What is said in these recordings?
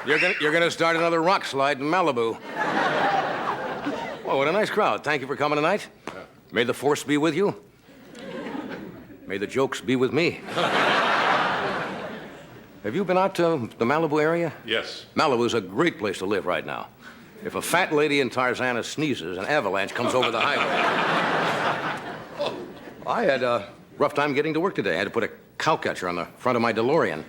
You're gonna start another rock slide in Malibu. Well, what a nice crowd. Thank you for coming tonight. May the force be with you. May the jokes be with me. Have you been out to the Malibu area? Yes. Malibu's a great place to live right now. If a fat lady in Tarzana sneezes, an avalanche comes over the highway. I had a rough time getting to work today. I had to put a cowcatcher on the front of my DeLorean.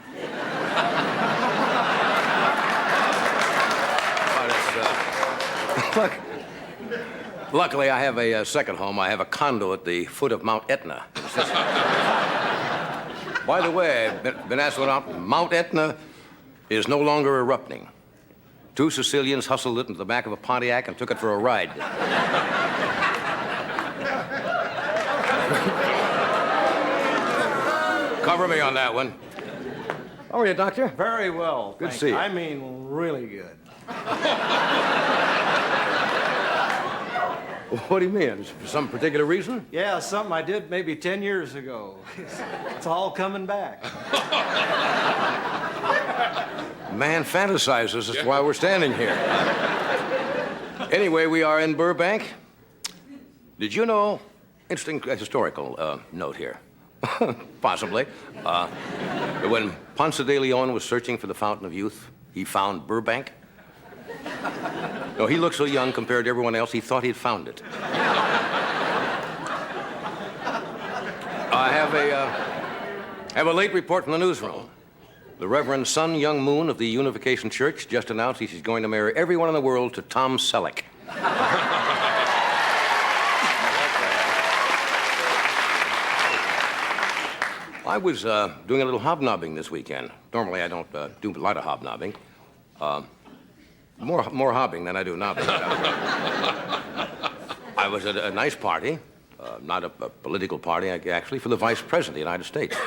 Look, luckily, I have a second home. I have a condo at the foot of Mount Etna. By the way, I've been asked what Mount Etna is no longer erupting. Two Sicilians hustled it into the back of a Pontiac and took it for a ride. Cover me on that one. How are you, Doctor? Very well. Good to see you. I mean, really good. What do you mean? For some particular reason? Yeah, something I did maybe 10 years ago. It's all coming back. Man fantasizes. That's why we're standing here. Anyway, we are in Burbank. Did you know, interesting historical note here, possibly, when Ponce de Leon was searching for the Fountain of Youth, he found Burbank. No, he looked so young compared to everyone else, he thought he'd found it. I have a late report from the newsroom. The Reverend Sun Young Moon of the Unification Church just announced he's going to marry everyone in the world to Tom Selleck. I was doing a little hobnobbing this weekend. Normally, I don't do a lot of hobnobbing. More hobbing than I do knobbing. I was at a nice party, not a political party, actually, for the Vice President of the United States,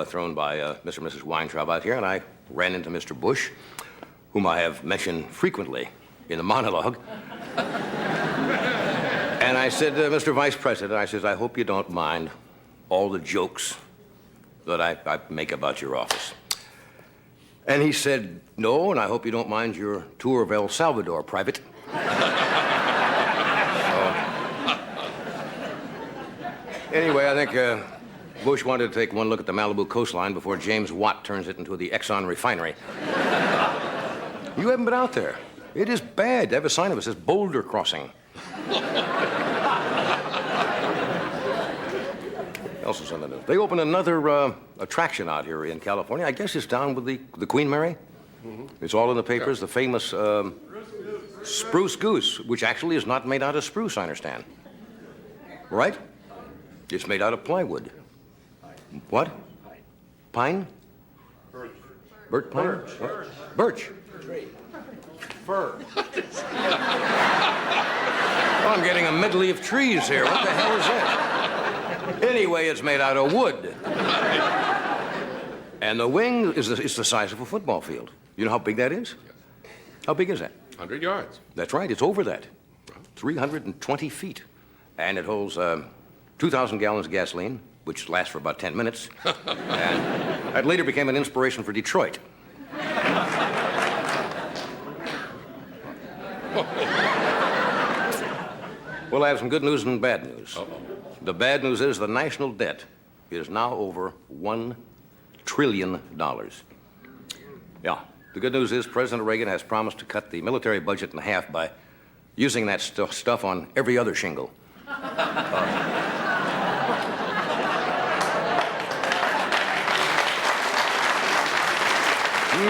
thrown by Mr. and Mrs. Weintraub out here, and I ran into Mr. Bush, whom I have mentioned frequently in the monologue. And I said, Mr. Vice President, I says, I hope you don't mind all the jokes that I make about your office. And he said, no, and I hope you don't mind your tour of El Salvador, Private. Anyway, I think Bush wanted to take one look at the Malibu coastline before James Watt turns it into the Exxon refinery. You haven't been out there. It is bad. They have a sign of it that says Boulder Crossing. Also something else. They opened another attraction out here in California. I guess it's down with the Queen Mary. Mm-hmm. It's all in the papers. Yeah. The famous Spruce Goose, which actually is not made out of spruce, I understand. Right? It's made out of plywood. What? Pine? Birch. Birch pine? Birch. Birch. Fir. Oh, I'm getting a medley of trees here. What the hell is that? Anyway, it's made out of wood. And the wing is the size of a football field. You know how big that is? How big is that? 100 yards. That's right. It's over that. 320 feet. And it holds 2,000 gallons of gasoline, which lasts for about 10 minutes. And that later became an inspiration for Detroit. Well, I have some good news and bad news. Uh-oh. The bad news is the national debt is now over $1 trillion. Yeah. The good news is President Reagan has promised to cut the military budget in half by using that stuff on every other shingle.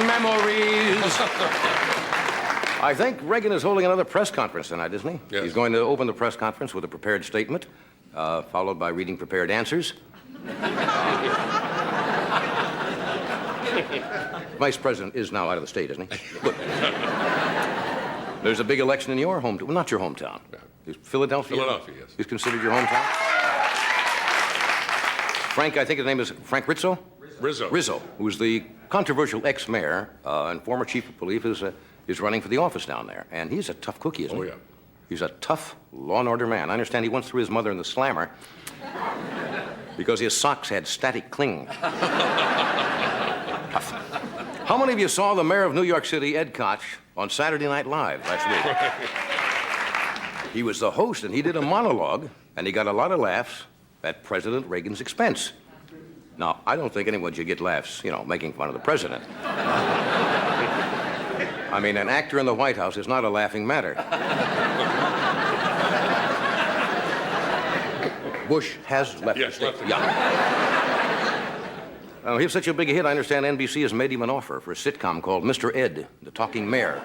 Memories. I think Reagan is holding another press conference tonight, isn't he? Yes. He's going to open the press conference with a prepared statement, followed by reading prepared answers. Vice President is now out of the state, isn't he? Good. There's a big election in your hometown. Well, not your hometown. Is Philadelphia? Philadelphia, yes. Is considered your hometown? Frank, I think his name is Frank Rizzo? Rizzo, who's the controversial ex-mayor and former chief of police, is running for the office down there. And he's a tough cookie, isn't he? Oh, yeah. He's a tough law and order man. I understand he once threw his mother in the slammer because his socks had static cling. How many of you saw the mayor of New York City, Ed Koch, on Saturday Night Live last week? He was the host, and he did a monologue, and he got a lot of laughs at President Reagan's expense. Now, I don't think anyone should get laughs, making fun of the president. I mean, an actor in the White House is not a laughing matter. Bush has left the state. He has such a big hit, I understand NBC has made him an offer for a sitcom called Mr. Ed, the Talking Mayor.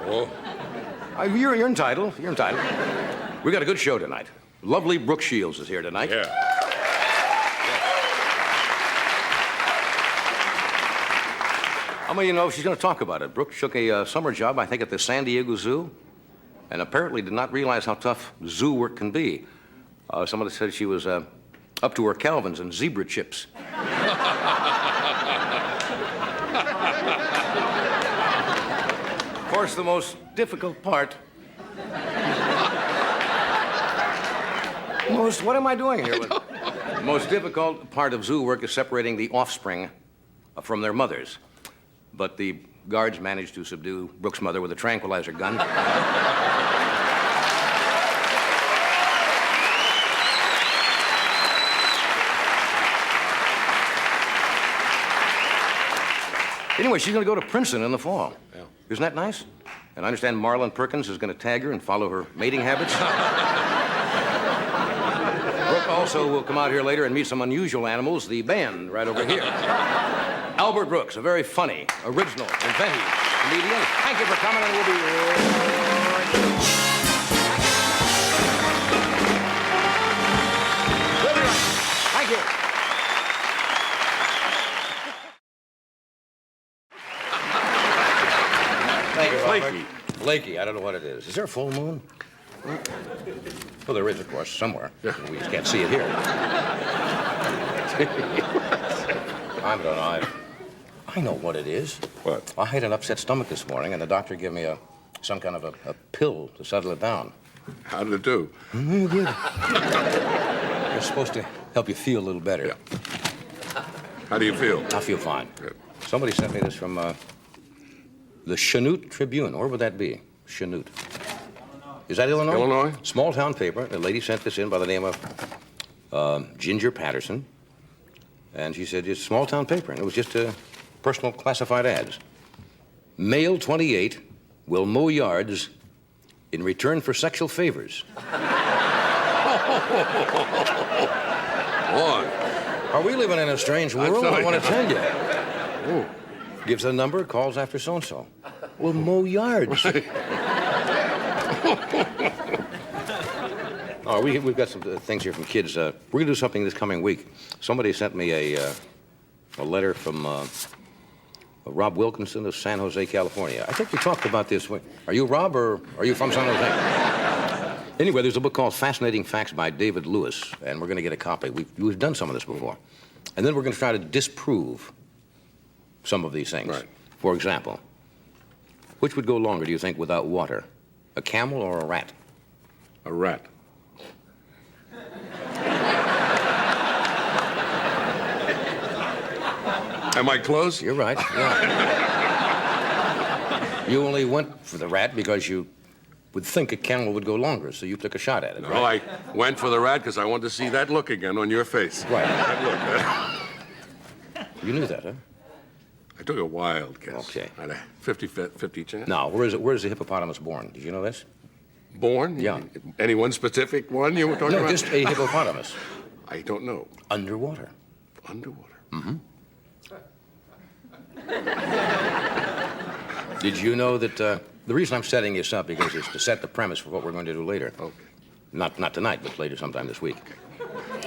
Oh. You're entitled. You're entitled. We got a good show tonight. Lovely Brooke Shields is here tonight. Yeah. How many of you know she's going to talk about it? Brooke took a summer job, I think, at the San Diego Zoo, and apparently did not realize how tough zoo work can be. Somebody said she was up to her Calvins and zebra chips. Of course, the most difficult part... What am I doing here? The most difficult part of zoo work is separating the offspring from their mothers. But the guards managed to subdue Brooke's mother with a tranquilizer gun. Anyway, she's going to go to Princeton in the fall. Yeah. Isn't that nice? And I understand Marlon Perkins is going to tag her and follow her mating habits. Brooke also will come out here later and meet some unusual animals, the band right over here. Albert Brooks, a very funny, original, inventive comedian. Thank you for coming, and we'll be right back. We'll be right back. Thank you. Thank you, Robert. Flaky, I don't know what it is. Is there a full moon? Well, there is, of course, somewhere. Yeah. We just can't see it here. I don't know. I know what it is. What? I had an upset stomach this morning, and the doctor gave me some kind of a pill to settle it down. How did it do? Good. It's supposed to help you feel a little better. Yeah. How do you feel? I feel fine. Good. Somebody sent me this from the Chanute Tribune. Where would that be? Chanute. Is that Illinois? Illinois. Small town paper. A lady sent this in by the name of Ginger Patterson. And she said, it's small town paper. And it was just personal classified ads. Male 28 will mow yards in return for sexual favors. Boy. Are we living in a strange world? I want to tell you. Ooh. Gives a number, calls after so-and-so. We'll mow yards. Oh, we've got some things here from kids. We're going to do something this coming week. Somebody sent me a letter from Rob Wilkinson of San Jose, California. I think we talked about this. Are you Rob, or are you from San Jose? Anyway, there's a book called Fascinating Facts by David Lewis, and we're going to get a copy. We've done some of this before. And then we're going to try to disprove some of these things. Right. For example, which would go longer, do you think, without water? A camel or a rat? A rat. Am I close? You're right. Yeah. You only went for the rat because you would think a camel would go longer, so you took a shot at it, No, right? I went for the rat because I wanted to see that look again on your face. Right. That look. You knew that, huh? I took a wild guess. Okay. I had a 50-50 chance. Now, where's the hippopotamus born? Did you know this? Born? Yeah. Any one specific one you were talking No, about? just a hippopotamus. I don't know. Underwater. Underwater. Did you know that the reason I'm setting this up because it's to set the premise for what we're going to do later. Okay. Not tonight, but later sometime this week.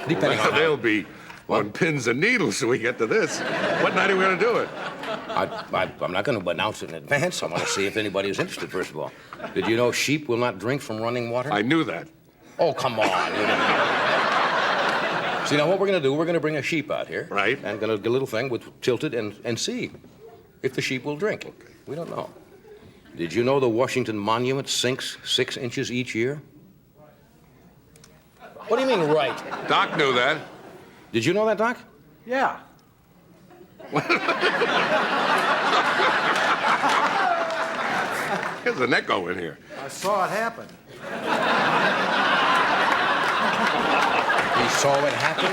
Depending on They'll be on pins and needles till we get to this. What night are we going to do it? I'm not going to announce it in advance. I want to see if anybody is interested, first of all. Did you know sheep will not drink from running water? I knew that. Oh, come on. You didn't know that. See, now what we're going to do, we're going to bring a sheep out here. Right. And going to get a little thing with tilted and see if the sheep will drink. Okay. We don't know. Did you know the Washington Monument sinks 6 inches each year? What do you mean, right? Doc knew that. Did you know that, Doc? Yeah. There's an echo in here. I saw it happen. He saw it happen?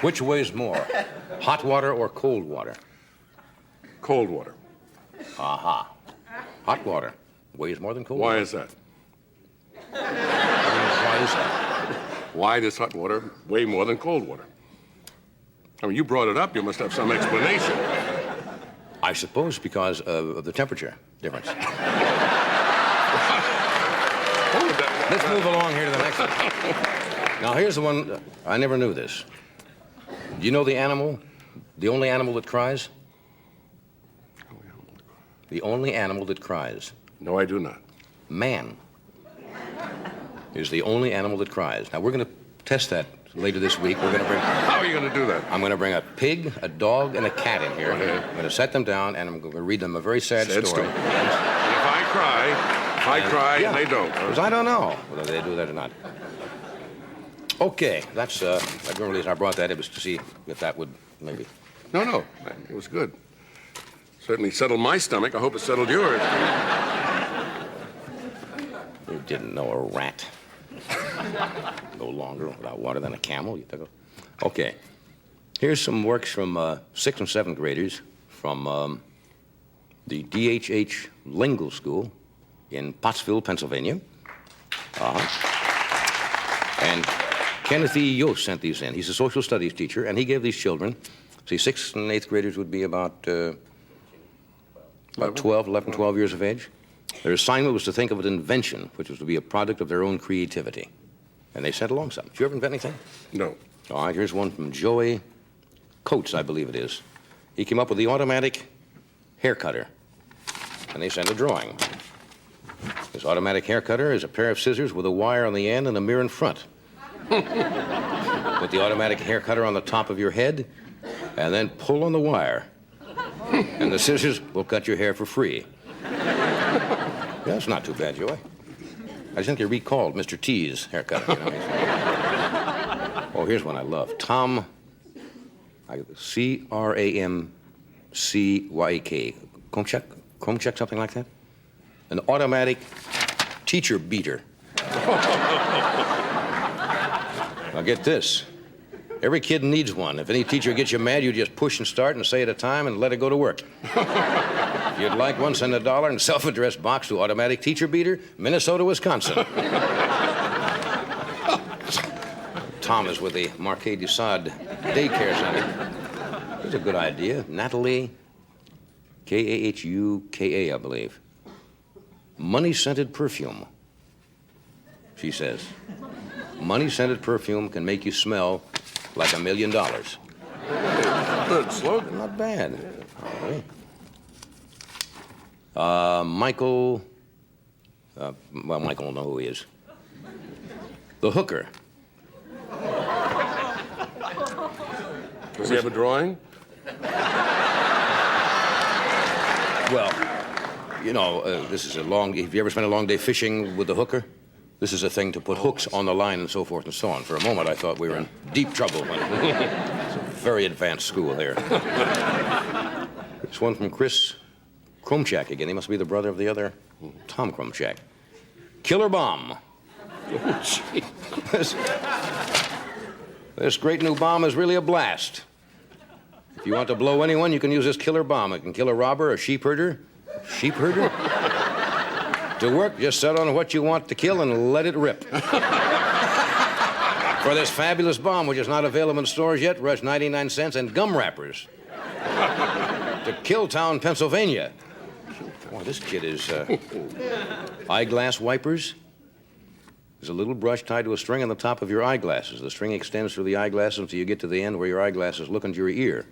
Which weighs more, hot water or cold water? Cold water. Aha. Hot water weighs more than cold Why water. is that? Why is that? Why does hot water weigh more than cold water? I mean, you brought it up. You must have some explanation. I suppose because of the temperature difference. Let's move along here to the next one. Now, here's the one. I never knew this. Do you know the animal? The only animal that cries? The only animal that cries. No, I do not. Man is the only animal that cries. Now, we're going to test that later this week. We're going to bring... How are you going to do that? I'm going to bring a pig, a dog, and a cat in here. Okay. I'm going to set them down, and I'm going to read them a very sad story. And if I cry, Yeah. and they don't. Because I don't know whether they do that or not. Okay, that's, I don't know the reason I brought that. It was to see if that would maybe... No, it was good. Certainly settled my stomach. I hope it settled yours. You didn't know a rat go longer without water than a camel. You took a... Okay, here's some works from 6th and 7th graders from the DHH Lingual School in Pottsville, Pennsylvania. And Kenneth E. Yost sent these in. He's a social studies teacher, and he gave these children, see, 6th and 8th graders would be about 12 years of age. Their assignment was to think of an invention, which was to be a product of their own creativity. And they sent along something. Did you ever invent anything? No. All right, here's one from Joey Coates, I believe it is. He came up with the automatic hair cutter, and they sent a drawing. This automatic hair cutter is a pair of scissors with a wire on the end and a mirror in front. Put the automatic hair cutter on the top of your head, and then pull on the wire. And the scissors will cut your hair for free. Yeah, that's not too bad, Joey. I just think you recalled Mr. T's haircut. You know? Oh, here's one I love. Tom, C-R-A-M-C-Y-K. Kromchek, something like that? An automatic teacher beater. Now get this. Every kid needs one. If any teacher gets you mad, you just push and start and say at a time and let it go to work. If you'd like one, send $1 in self-addressed box to Automatic Teacher Beater, Minnesota, Wisconsin. Tom is with the Marquis du Sade Daycare Center. That's a good idea. Natalie, K-A-H-U-K-A, I believe. Money-scented perfume, she says. Money-scented perfume can make you smell like $1 million. Good slogan. Not bad. All right. Michael, well, Michael will know who he is. The hooker. Does he have a drawing? Well, you know, this is a long... Have you ever spent a long day fishing with the hooker? This is a thing to put hooks on the line and so forth and so on. For a moment, I thought we were in deep trouble. It's a very advanced school here. This one from Chris Kromchak again. He must be the brother of the other Tom Kromchak. Killer bomb. Oh, gee. This great new bomb is really a blast. If you want to blow anyone, you can use this killer bomb. It can kill a robber, a sheep herder. Sheep herder? To work, just set on what you want to kill and let it rip. For this fabulous bomb, which is not available in stores yet, rush 99 cents and gum wrappers. To Killtown, Pennsylvania. Boy, this kid is... eyeglass wipers. There's a little brush tied to a string on the top of your eyeglasses. The string extends through the eyeglasses until you get to the end where your eyeglasses look into your ear.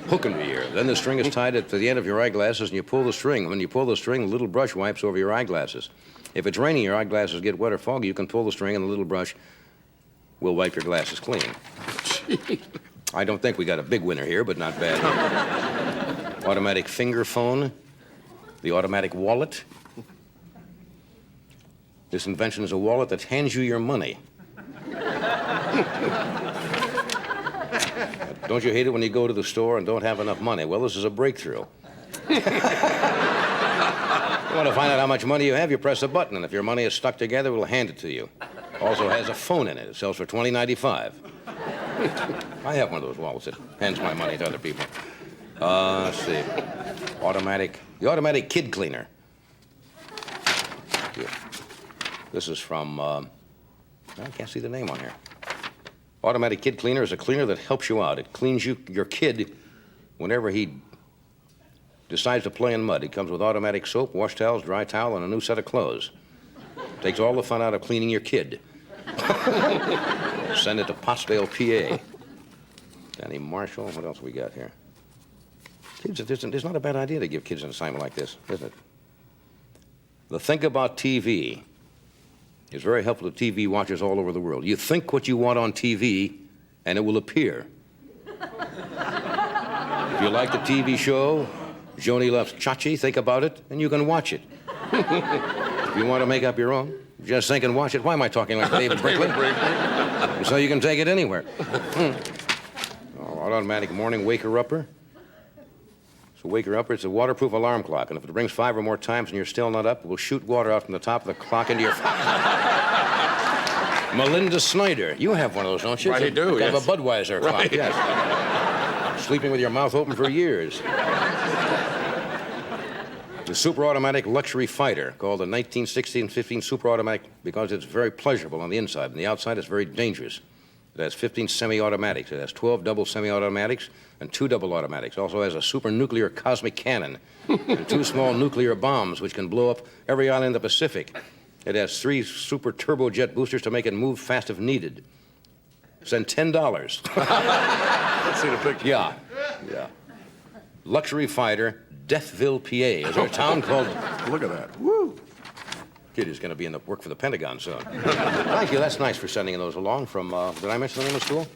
Hook into your ear. Then the string is tied to the end of your eyeglasses, and you pull the string. When you pull the string, the little brush wipes over your eyeglasses. If it's raining, your eyeglasses get wet or foggy, you can pull the string, and the little brush will wipe your glasses clean. I don't think we got a big winner here, but not bad. Automatic finger phone. The automatic wallet. This invention is a wallet that hands you your money. Don't you hate it when you go to the store and don't have enough money? Well, this is a breakthrough. You want to find out how much money you have, you press a button, and if your money is stuck together, we'll hand it to you. Also has a phone in it. It sells for $20.95. I have one of those wallets that hands my money to other people. Let's see. The automatic kid cleaner. Here. This is from, I can't see the name on here. Automatic kid cleaner is a cleaner that helps you out. It cleans your kid whenever he decides to play in mud. It comes with automatic soap, wash towels, dry towel, and a new set of clothes. Takes all the fun out of cleaning your kid. Send it to Pottsdale, PA. Danny Marshall. What else we got here? Kids, it's not a bad idea to give kids an assignment like this, is it? The Think About TV is very helpful to TV watchers all over the world. You think what you want on TV, and it will appear. If you like the TV show, Joni Loves Chachi, think about it, and you can watch it. If you want to make up your own, just think and watch it. Why am I talking like David Brinkley? So you can take it anywhere. Automatic morning waker-upper. So waker-upper, it's a waterproof alarm clock, and if it rings 5 or more times and you're still not up, it will shoot water out from the top of the clock into your... Melinda Snyder. You have one of those, don't you? Right, I do, You have yes. a Budweiser clock, Right. Yes. Sleeping with your mouth open for years. The super automatic luxury fighter, called the 1916 15 super automatic because it's very pleasurable on the inside. On the outside, it's very dangerous. It has 15 semi-automatics. It has 12 double semi-automatics and 2 double automatics. Also has a super nuclear cosmic cannon and 2 small nuclear bombs which can blow up every island in the Pacific. It has 3 super turbojet boosters to make it move fast if needed. Send $10. Let's see the picture. Yeah. Luxury fighter, Deathville, PA. Is there a town called... Look at that. Woo. Kid is going to be in the work for the Pentagon soon. Thank you. That's nice for sending those along from, did I mention the name of the school?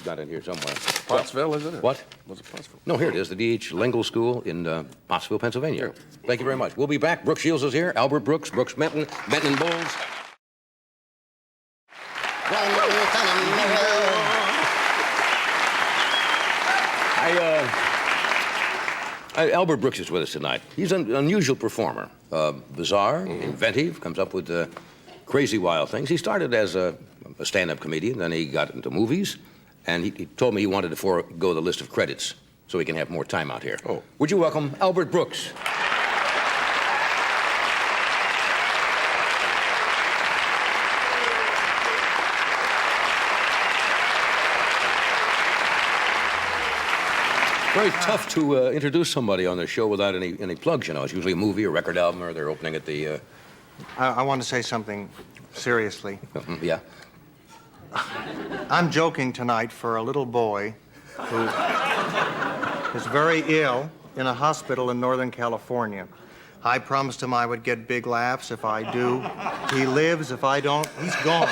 Got it here somewhere. Pottsville, isn't it? What? Was it Pottsville? No, here it is, the D.H. Lingle School in Pottsville, Pennsylvania. Thank you very much. We'll be back. Brooke Shields is here. Albert Brooks, Brooks Benton and Bowles. Albert Brooks is with us tonight. He's an unusual performer. Bizarre, inventive, comes up with crazy, wild things. He started as a stand-up comedian, then he got into movies, and he told me he wanted to forego the list of credits so he can have more time out here. Oh. Would you welcome Albert Brooks? Very tough to introduce somebody on the show without any plugs, you know. It's usually a movie or record album or they're opening at the... I want to say something seriously. Yeah. I'm joking tonight for a little boy who is very ill in a hospital in Northern California. I promised him I would get big laughs. If I do, he lives. If I don't, he's gone.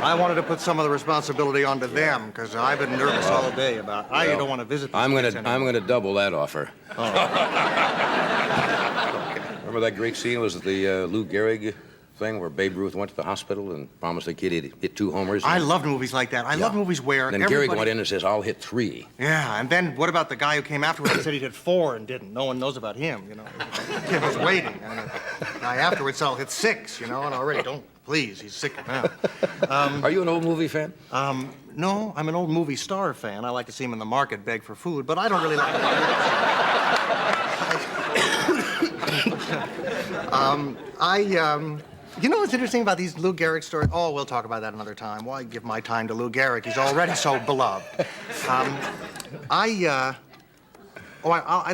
I wanted to put some of the responsibility onto them because I've been nervous all day about. I don't want to visit. I'm gonna double that offer. Oh. Remember that great scene was the Lou Gehrig thing where Babe Ruth went to the hospital and promised the kid he'd hit 2 homers. I loved movies like that. I love movies where And then everybody... Gehrig went in and says, "I'll hit 3." Yeah, and then what about the guy who came afterwards and said he did 4 and didn't? No one knows about him, you know. The kid was waiting. And the guy afterwards said, "I'll hit 6," you know, and already don't. Please, he's sick now. Are you an old movie fan? No, I'm an old movie star fan. I like to see him in the market beg for food, but I don't really like you know what's interesting about these Lou Gehrig stories? Oh, we'll talk about that another time. Why give my time to Lou Gehrig? He's already so beloved. I'd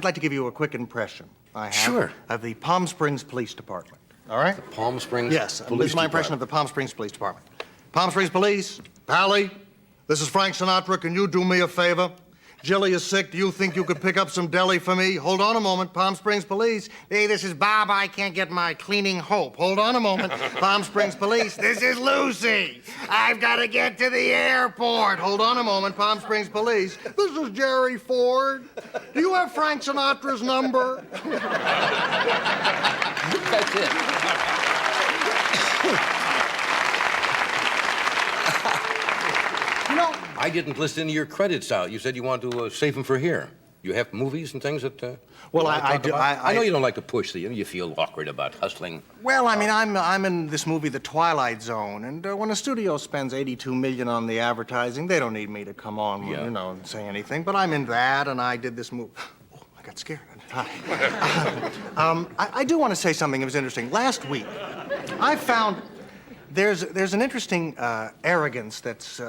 like to give you a quick impression I have Sure. of the Palm Springs Police Department. All right? Palm Springs Yes, Police this is my impression of the Palm Springs Police Department. Palm Springs Police, Pally, this is Frank Sinatra. Can you do me a favor? Jilly is sick. Do you think you could pick up some deli for me? Hold on a moment. Palm Springs Police. Hey, this is Bob. I can't get my cleaning hope. Hold on a moment. Palm Springs Police. This is Lucy. I've got to get to the airport. Hold on a moment. Palm Springs Police. This is Jerry Ford. Do you have Frank Sinatra's number? That's it. You know, I didn't list any of your credits out. You said you want to save them for here. You have movies and things that. Well, I do. I know you don't like to push the. You feel awkward about hustling. Well, I mean, I'm in this movie, The Twilight Zone, and when a studio spends $82 million on the advertising, they don't need me to come on, Yeah. you know, and say anything. But I'm in that, and I did this movie. Oh, I got scared. Hi. I do want to say something that was interesting. Last week, I found there's an interesting arrogance that's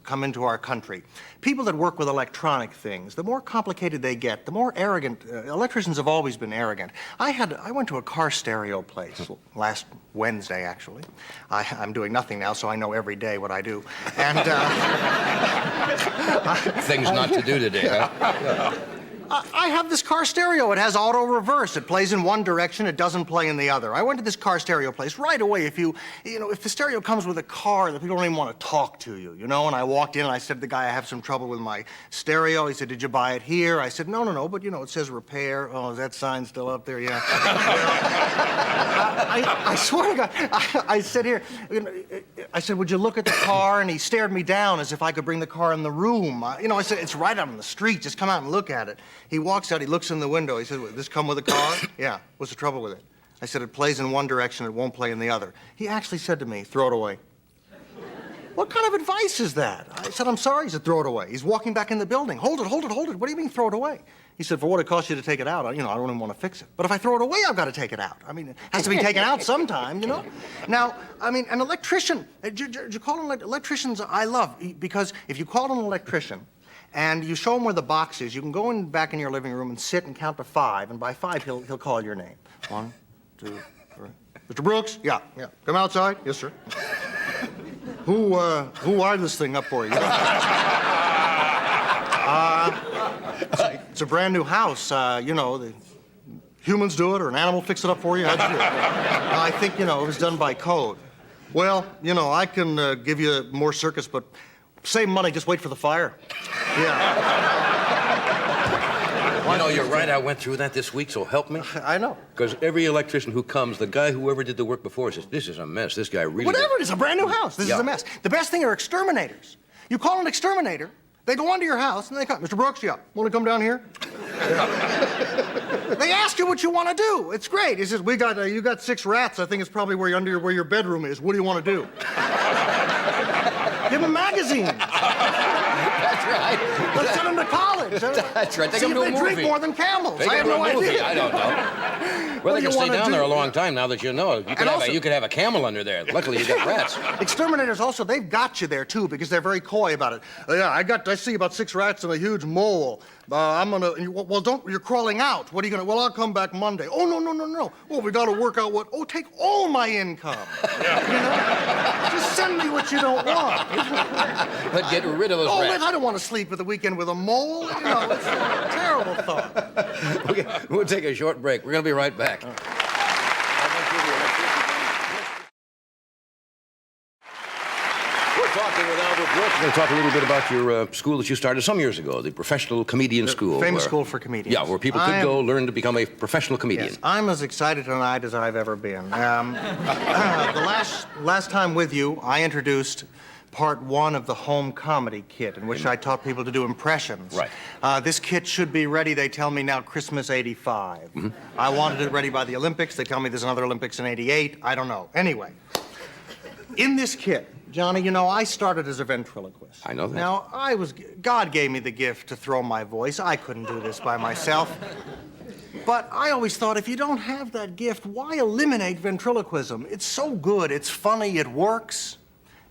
come into our country. People that work with electronic things, the more complicated they get, the more arrogant. Electricians have always been arrogant. I went to a car stereo place last Wednesday, actually. I'm doing nothing now, so I know every day what I do. And Things not to do today, huh? I have this car stereo. It has auto reverse. It plays in one direction. It doesn't play in the other. I went to this car stereo place right away. If the stereo comes with a car, the people don't even want to talk to you, you know? And I walked in and I said to the guy, I have some trouble with my stereo. He said, did you buy it here? I said, no, but it says repair. Oh, is that sign still up there? Yeah. I swear to God, I said here, I said, would you look at the car? And he stared me down as if I could bring the car in the room. I said, it's right out on the street. Just come out and look at it. He walks out, he looks in the window. He says, this come with a car? Yeah. What's the trouble with it? I said, it plays in one direction, it won't play in the other. He actually said to me, throw it away. What kind of advice is that? I said, I'm sorry. He said, throw it away. He's walking back in the building. Hold it. What do you mean, throw it away? He said, for what it costs you to take it out, I don't even want to fix it. But if I throw it away, I've got to take it out. I mean, it has to be taken out sometime, Now, an electrician, you call them electricians I love, because if you call an electrician, and you show him where the box is, you can go back in your living room and sit and count to 5, and by 5, he'll call your name. 1, 2, 3. Mr. Brooks? Yeah. Come outside? Yes, sir. Who wired this thing up for you? It's a brand new house. The humans do it or an animal fix it up for you? How'd you do it? I think, it was done by code. Well, I can give you more circuits, but save money, just wait for the fire. Yeah. You're right. I went through that this week, so help me. I know. Because every electrician who comes, the guy whoever did the work before says, this is a mess. This guy really... Whatever it is, a brand new house. This is a mess. The best thing are exterminators. You call an exterminator, they go onto your house, and they come, Mr. Brooks, yeah, want to come down here? Yeah. They ask you what you want to do. It's great. He says, you got 6 rats. I think it's probably where your bedroom is. What do you want to do? Give them magazines. That's right. Let's send them to college. That's right. Take See them if to a they movie. drink more than camels. Take I have them to no a movie. idea. I don't know. Well, they you can stay wanna down there a do? long time now that you know. You could have a camel under there. Luckily, you got rats. Exterminators also, they've got you there too because they're very coy about it. Yeah, I see about 6 rats and a huge mole. You're crawling out. What are you gonna? Well, I'll come back Monday. Oh no. Well, we got to work out what. Oh, take all my income. Just send me what you don't want. But get rid of those rats. I don't want to sleep at the weekend with a mole. It's a terrible thought. We'll take a short break. We're gonna be right back. We're talking with Albert Brooks. We're going to talk a little bit about your school that you started some years ago, the Professional Comedian School. Famous school for comedians. Yeah, where people could go learn to become a professional comedian. Yes, I'm as excited tonight as I've ever been. The last time with you, I introduced part 1 of the home comedy kit, in which I taught people to do impressions. Right. This kit should be ready, they tell me now, Christmas '85. Mm-hmm. I wanted it ready by the Olympics. They tell me there's another Olympics in '88. I don't know. Anyway, in this kit, Johnny, I started as a ventriloquist. I know that. Now, God gave me the gift to throw my voice. I couldn't do this by myself. But I always thought, if you don't have that gift, why eliminate ventriloquism? It's so good, it's funny, it works.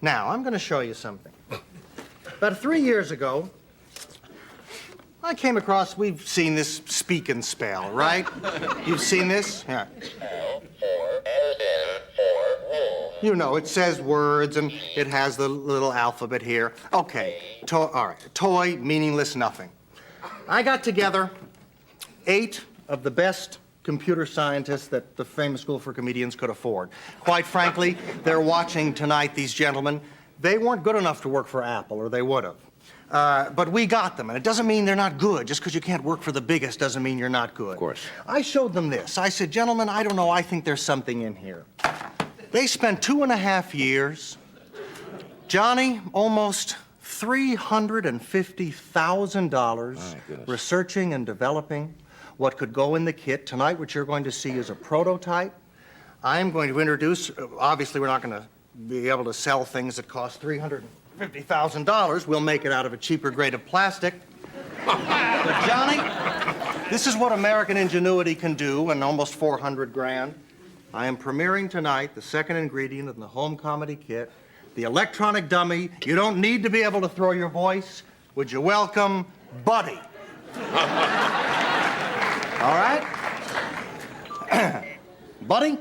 Now, I'm going to show you something. About 3 years ago, I came across, we've seen this speak and spell, right? You've seen this? Yeah. It says words, and it has the little alphabet here. Okay, all right. Toy, meaningless, nothing. I got together 8 of the best computer scientists that the famous School for Comedians could afford. Quite frankly, they're watching tonight, these gentlemen. They weren't good enough to work for Apple, or they would have. But we got them, and it doesn't mean they're not good. Just because you can't work for the biggest doesn't mean you're not good. Of course. I showed them this. I said, gentlemen, I don't know, I think there's something in here. They spent 2.5 years. Johnny, almost $350,000 researching and developing what could go in the kit. Tonight, what you're going to see is a prototype. I'm going to introduce, obviously, we're not going to be able to sell things that cost $350,000. We'll make it out of a cheaper grade of plastic. But Johnny, this is what American ingenuity can do in almost 400 grand. I am premiering tonight the second ingredient in the home comedy kit, the electronic dummy. You don't need to be able to throw your voice. Would you welcome Buddy? All right? Buddy,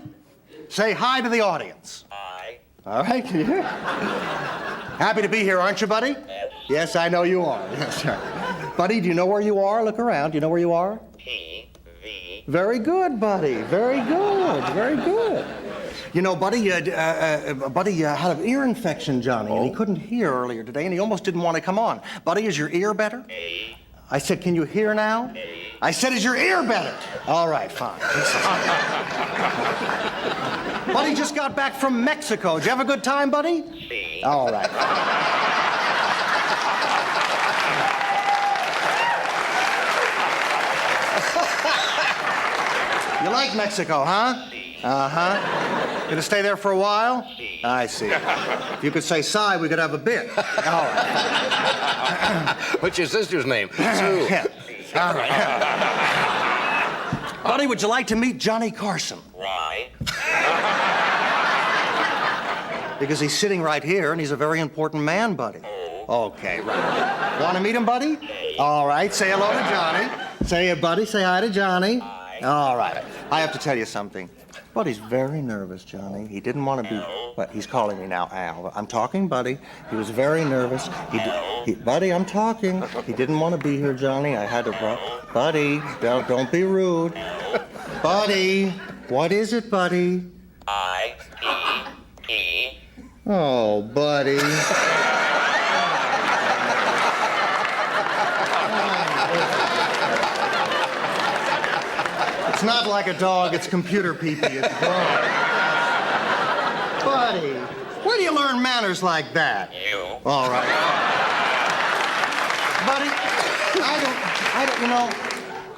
say hi to the audience. Hi. All right, can you hear? Happy to be here, aren't you, Buddy? Yes. Yes, I know you are. Yes, sir. Buddy, do you know where you are? Look around. Do you know where you are? TV. Very good, Buddy. Very good. Very good. You know, Buddy had an ear infection, Johnny, and he couldn't hear earlier today, and he almost didn't want to come on. Buddy, is your ear better? I said, can you hear now? I said, is your ear better? All right, fine. Buddy just got back from Mexico. Did you have a good time, Buddy? See. All right. You like Mexico, huh? Uh-huh. Gonna stay there for a while? I see. If you could say sigh, we could have a bit. All right. What's your sister's name? Sue. Yeah. All right. Buddy, would you like to meet Johnny Carson? Right. Because he's sitting right here, and he's a very important man, Buddy. Okay, right. Want to meet him, Buddy? All right, say hello to Johnny. Say it, Buddy. Say hi to Johnny. Hi. All right. I have to tell you something. Buddy's very nervous, Johnny. He didn't want to be... Well, he's calling me now, Al. I'm talking, Buddy. He was very nervous. Buddy, I'm talking. He didn't want to be here, Johnny. I had to... Buddy, don't be rude. Buddy, what is it, Buddy? I-P-P. Oh, Buddy. It's not like a dog, it's computer pee-pee. It's grown. Buddy, where do you learn manners like that? You. All right. Buddy,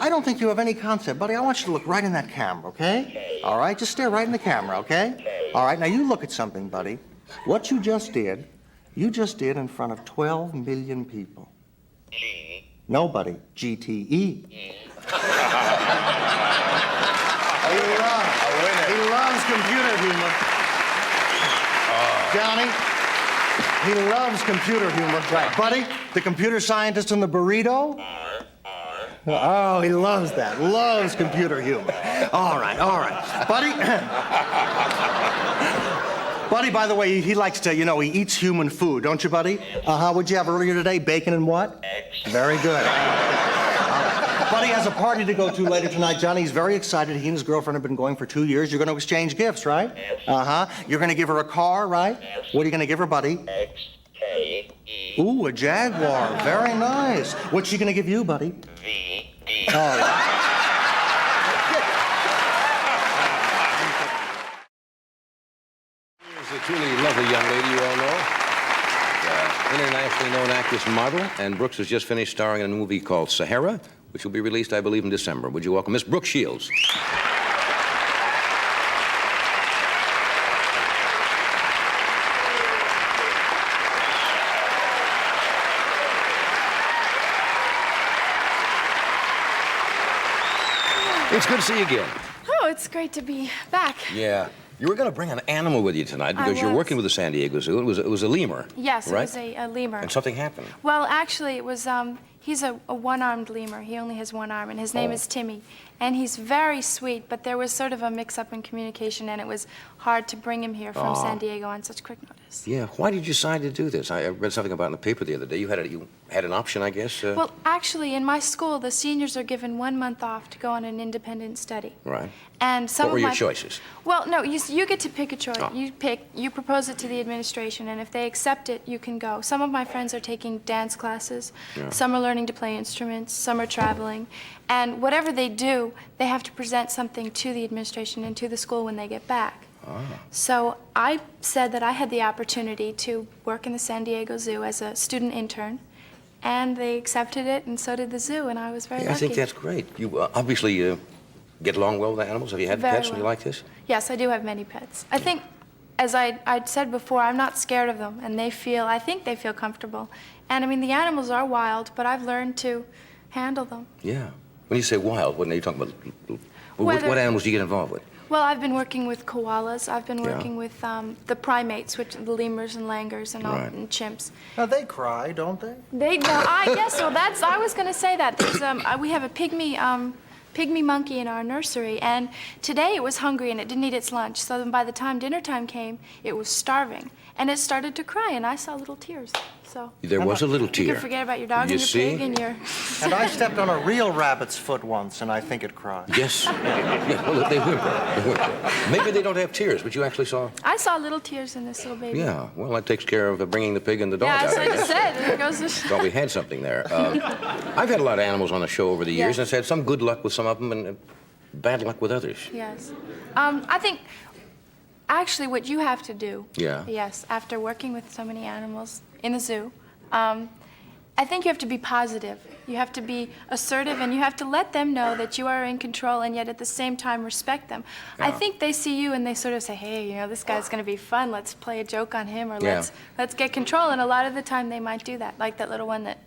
I don't think you have any concept. Buddy, I want you to look right in that camera, okay? All right, just stare right in the camera, okay? All right, now you look at something, Buddy. What you just did in front of 12 million people. G. Nobody. GTE. He loves computer humor. Johnny, he loves computer humor. Right. Buddy, the computer scientist in the burrito? Oh, he loves that. Loves computer humor. All right. Buddy, Buddy, by the way, he likes to, he eats human food, don't you, Buddy? Uh-huh. What'd you have earlier today? Bacon and what? Eggs. Very good. Buddy has a party to go to later tonight. Johnny's very excited. He and his girlfriend have been going for 2 years. You're going to exchange gifts, right? Yes. Uh-huh. You're going to give her a car, right? Yes. What are you going to give her, Buddy? X-K-E. Ooh, a Jaguar. Very nice. What's she going to give you, Buddy? V-D. All right. Here's a truly lovely young lady you all know. Internationally known actress and model, and Brooks has just finished starring in a movie called Sahara, which will be released, I believe, in December. Would you welcome Miss Brooke Shields? It's good to see you again. Oh, it's great to be back. Yeah. You were going to bring an animal with you tonight because you're was. working with the San Diego Zoo. It was a lemur. Yes, right? it was a lemur. And something happened. Well, actually, it was, he's a one-armed lemur. He only has one arm, and his name is Timmy. And he's very sweet, but there was sort of a mix-up in communication, and it was hard to bring him here from San Diego on such quick notice. Yeah. Why did you decide to do this? I read something about it in the paper the other day. You had an option, I guess? Well, actually, in my school, the seniors are given 1 month off to go on an independent study. Right. And some What were of your my choices? Well, no, you get to pick a choice. Oh. You propose it to the administration, and if they accept it, you can go. Some of my friends are taking dance classes. Yeah. Some are learning to play instruments. Some are traveling. And whatever they do, they have to present something to the administration and to the school when they get back. So I said that I had the opportunity to work in the San Diego Zoo as a student intern, and they accepted it, and so did the zoo, and I was very Yeah, I lucky. think that's great. You obviously get along well with the animals. Have you had Very pets when you well. like this? Yes, I do have many pets. I think, as I'd said before, I'm not scared of them, and I think they feel comfortable. And I mean, the animals are wild, but I've learned to handle them. Yeah. When you say wild, what are you talking about? Whether- What animals do you get involved with? Well, I've been working with koalas. I've been Yeah. working with the primates, which the lemurs and langurs and, Right. and chimps. Now, they cry, don't they? Yes, well, I was going to say that. We have a pygmy monkey in our nursery, and today it was hungry and it didn't eat its lunch. So then by the time dinner time came, it was starving, and it started to cry, and I saw little tears. So There was a little you tear. can forget about your dog You and your see? pig and your... And I stepped on a real rabbit's foot once, and I think it cried. Yes. Yeah, well, they whimper. They whimper. Maybe they don't have tears, but you actually saw? I saw little tears in this little baby. Yeah. Well, that takes care of bringing the pig and the dog Yeah, out. that's I what I guess. just said. There goes the... Thought we had something there. I've had a lot of animals on the show over the years, Yes. and it's had some good luck with some of them and bad luck with others. Yes. I think, actually, what you have to do, Yeah. yes, after working with so many animals in the zoo, I think you have to be positive. You have to be assertive, and you have to let them know that you are in control, and yet at the same time respect them. I think they see you and they sort of say, hey, you know, this guy's going to be fun. Let's play a joke on him, or Yeah. let's get control. And a lot of the time they might do that, like that little one that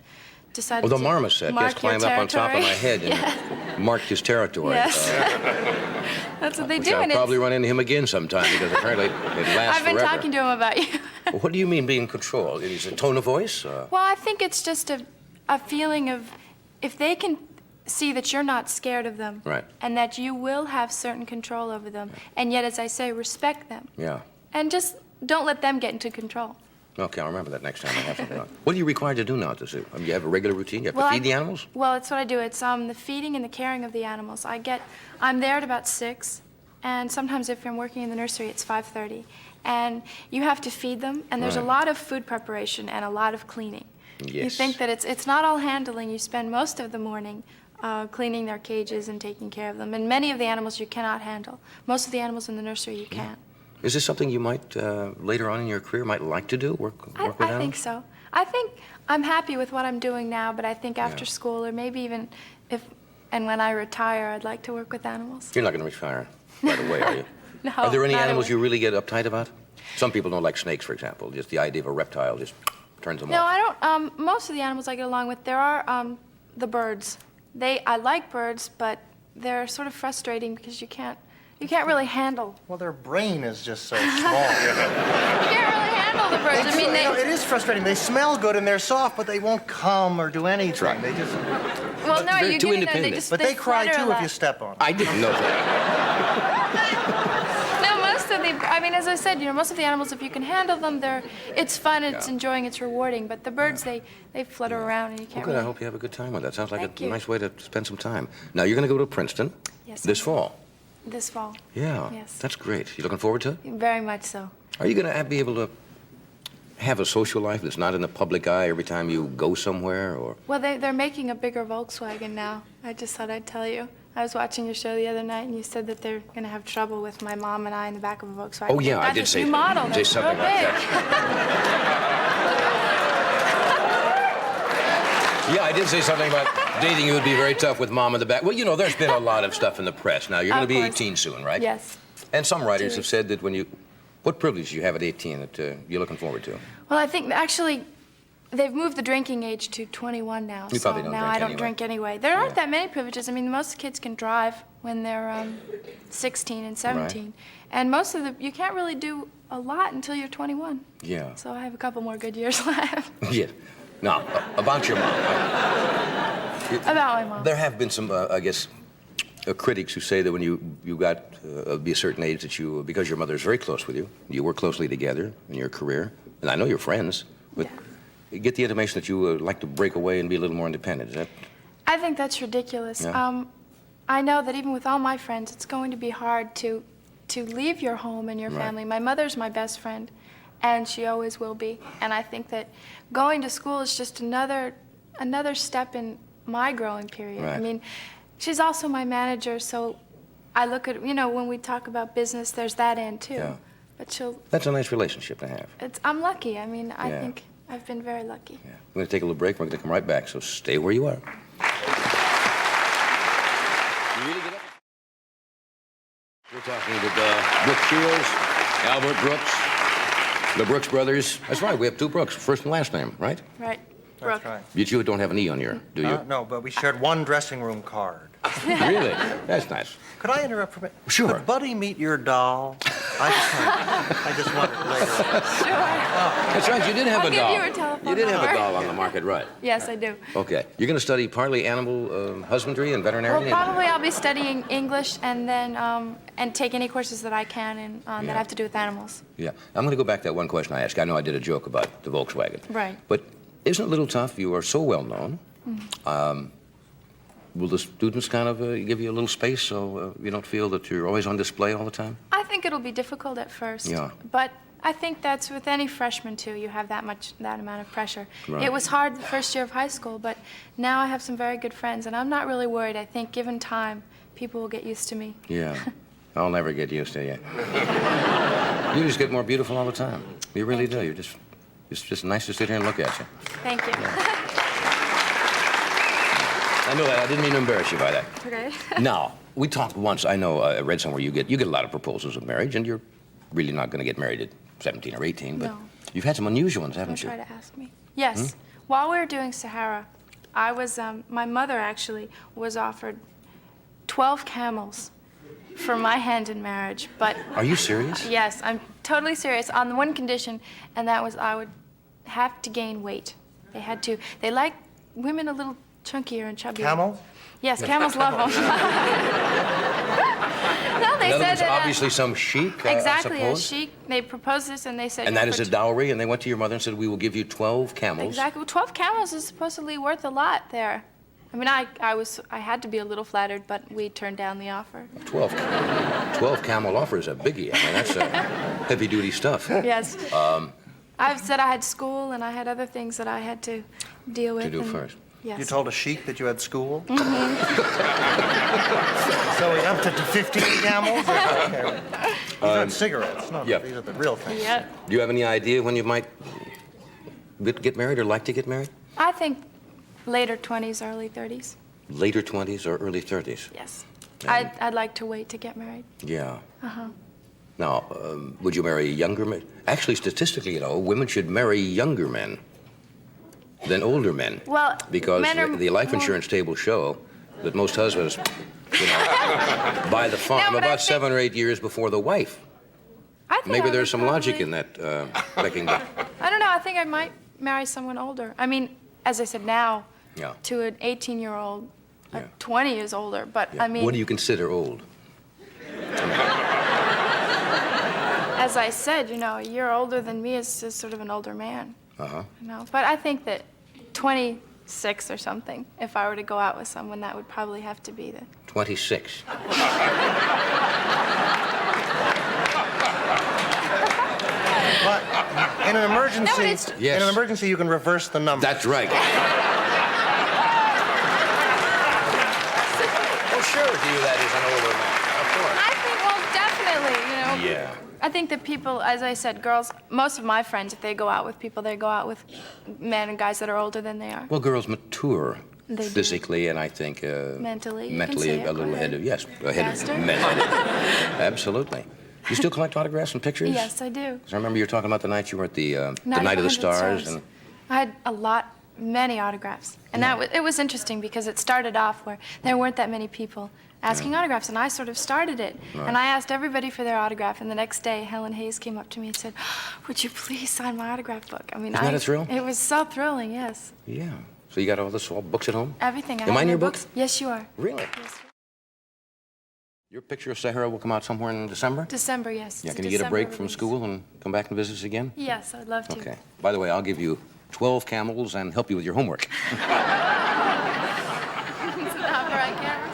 decided Well, the to marmoset just mark your climbed up on top of my territory. head and marked his territory. Yes. That's what they Which do. I'll and probably run into him again sometime because apparently it lasts I've been forever. talking to him about you. Well, what do you mean be in control? Is it tone of voice? Well, I think it's just a feeling of if they can see that you're not scared of them, Right. and that you will have certain control over them, and yet, as I say, respect them, Yeah. and just don't let them get into control. Okay, I'll remember that next time I have something on. What are you required to do now at the zoo? You have a regular routine? You have to feed the animals? Well, it's what I do. It's the feeding and the caring of the animals. I'm there at about 6, and sometimes if I'm working in the nursery, it's 5:30, and you have to feed them, and there's a Right. lot of food preparation and a lot of cleaning. You Yes. think that it's not all handling. You spend most of the morning cleaning their cages and taking care of them, and many of the animals you cannot handle. Most of the animals in the nursery you can. Is this something you might, later on in your career, might like to do? Work with animals? I think so. I think I'm happy with what I'm doing now, but I think after Yeah. school, or maybe even when I retire, I'd like to work with animals. You're not going to retire right away, are you? No, Are there any not animals away. you really get uptight about? Some people don't like snakes, for example. Just the idea of a reptile just turns them No, off. I don't. Most of the animals I get along with, there are the birds. I like birds, but they're sort of frustrating because you can't really handle. Well, their brain is just so small. You can't really handle the birds. I mean, You know, it is frustrating. They smell good and they're soft, but they won't come or do anything. right. They just. well, no, they're you too get in there, independent. they just But they cry flutter a too if lot. you step on them. I didn't know that. No, I mean, as I said, you know, most of the animals, if you can handle them, it's fun, it's enjoying, it's rewarding. But the birds, they flutter around, and you Well, can't good. I really. hope you have a good time with that. Sounds like Thank a you. nice way to spend some time. Now, you're going to go to Princeton Yes, this I fall. This fall, Yeah. Yes. That's great. You looking forward to it? very much so. Are you going to be able to have a social life that's not in the public eye every time you go somewhere? Or Well, they're making a bigger Volkswagen now. I just thought I'd tell you. I was watching your show the other night, and you said that they're going to have trouble with my mom and I in the back of a Volkswagen. Oh, yeah, I Got did this say new model. say that's something real like big. yeah, I did say something about dating you would be very tough with mom in the back. Well, you know, there's been a lot of stuff in the press. Now, you're going to Of be course. 18 soon, right? Yes. And some writers 2 have said that what privilege do you have at 18 that you're looking forward to? Well, I think actually they've moved the drinking age to 21 now. You so probably don't now drink I don't anyway. drink anyway. There aren't Yeah. that many privileges. I mean, most kids can drive when they're 16 and 17. And most of you can't really do a lot until you're 21. Yeah. So I have a couple more good years left. Yeah. Now, about your mom. About my mom. There have been some, I guess, critics who say that when you got be a certain age that you, because your mother's very close with you, you work closely together in your career, and I know you're friends, but get the intimation that you would like to break away and be a little more independent. Is that? I think that's ridiculous. Yeah. I know that even with all my friends, it's going to be hard to leave your home and your Right. family. My mother's my best friend, and she always will be. And I think that going to school is just another step in my growing period. I Right. mean, she's also my manager, so I look at, you know, when we talk about business, there's that end too. Yeah. But That's a nice relationship to have. I'm lucky. I mean, I Yeah. think I've been very lucky. Yeah. We're going to take a little break. We're going to come right back, so stay where you are. You really get up? We're talking with Brooke Shields, Albert Brooks, the Brooks brothers. That's right, we have two Brooks, first and last name, right? Right. Brooke. That's right. But you don't have an E on your, do you? No, but we shared one dressing room card. Really? That's nice. Could I interrupt for a minute? Sure. Could Buddy meet your doll? I just want it later. That's right, you did have I'll a give doll. you a telephone You did have a number. doll on the market, right? Yes, I do. Okay. You're going to study partly animal husbandry and veterinary? Well, probably I'll be studying English and then and take any courses that I can that Yeah. have to do with animals. Yeah. I'm going to go back to that one question I asked. I know I did a joke about the Volkswagen. Right. But isn't it a little tough? You are so well known. Mm-hmm. Will the students kind of give you a little space so you don't feel that you're always on display all the time? I think it'll be difficult at first. Yeah. But I think that's with any freshman too. You have that amount of pressure. Right. It was hard the first year of high school, but now I have some very good friends, and I'm not really worried. I think given time, people will get used to me. Yeah. I'll never get used to you. You just get more beautiful all the time. You really do. You're just, it's just nice to sit here and look at you. Thank you. I know that. I didn't mean to embarrass you by that. Okay. Now, we talked once. I know I read somewhere you get a lot of proposals of marriage, and you're really not going to get married at 17 or 18, but No. you've had some unusual ones, Don't haven't you? try to ask me. Yes. While we were doing Sahara, I was, my mother actually was offered 12 camels for my hand in marriage, but Are you serious? yes, I'm totally serious on the one condition, and that was I would have to gain weight. They like women a little chunkier and chubbier. Camel? Yes, camels love them. No, they In other said words, that. obviously some chic, I Exactly, a suppose. chic. They proposed this, and they said. And you know, that is for a dowry, and they went to your mother and said, we will give you 12 camels. Exactly. Well, 12 camels is supposedly worth a lot there. I mean, I had to be a little flattered, but we turned down the offer. 12 camel offer is a biggie. I mean, that's heavy-duty stuff. Yes. I've said I had school and I had other things that I had to deal with. To do and- first. Yes. You told a sheik that you had school? So we upped it to 15 camels? Okay. These aren't cigarettes. No, yeah. these are the real things. Yeah. Do you have any idea when you might get married or like to get married? I think later 20s, early 30s. Later 20s or early 30s? Yes. And- I'd like to wait to get married. Yeah. Now, would you marry younger men? Actually, statistically, you know, women should marry younger men than older men. Well, Because men are the life more- insurance tables show that most husbands, you know, buy the farm No, but I about think- 7 or 8 years before the wife. I think Maybe I there's would some logic probably- in that pecking order. I don't know. I think I might marry someone older. I mean, as I said, now Yeah. to an 18-year-old, Yeah. 20 is older. But Yeah. I mean, What do you consider old? as I said, you know, a year older than me is sort of an older man. Uh-huh. You know, but I think that 26 or something, if I were to go out with someone, that would probably have to be the. 26. But in an emergency, No, but it's- Yes. in an emergency, you can reverse the number. That's right. Oh, sure, to you that is an older man. Of course. I think, well, definitely, you know. Yeah. I think that people, as I said, girls, most of my friends, if they go out with people, they go out with men and guys that are older than they are. Well, girls mature They do. physically, and I think Mentally, you can mentally say it, a little go ahead ahead. of, yes, ahead Faster? of men. Absolutely. You still collect autographs and pictures? Yes, I do. 'Cause I remember you were talking about the night you were at the Night of the 100 Stars. And I had many autographs. And it was interesting because it started off where there weren't that many people asking autographs, and I sort of started it. Right. And I asked everybody for their autograph, and the next day, Helen Hayes came up to me and said, would you please sign my autograph book? I mean, Isn't that a thrill? It was so thrilling, yes. yeah. So you got all books at home? Everything. Am have I in their your book? books. Yes, you are. Really? Yes. Your picture of Sahara will come out somewhere in December? December, yes. Yeah, It's can you get a December break from release. school and come back and visit us again? Yes, I'd love to. Okay. By the way, I'll give you 12 camels and help you with your homework.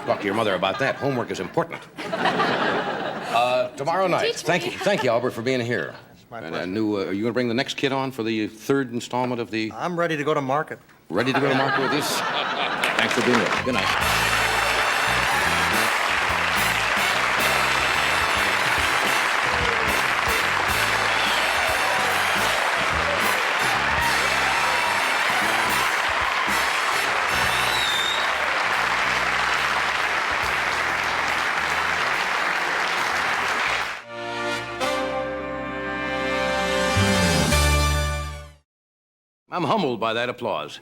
Talk to your mother about that. Homework is important. Tomorrow night. Thank you, Albert, for being here. my And pleasure. are you going to bring the next kid on for the third installment of the... I'm ready to go to market. Ready to go to market with this? Thanks for being here. Good night. I'm humbled by that applause.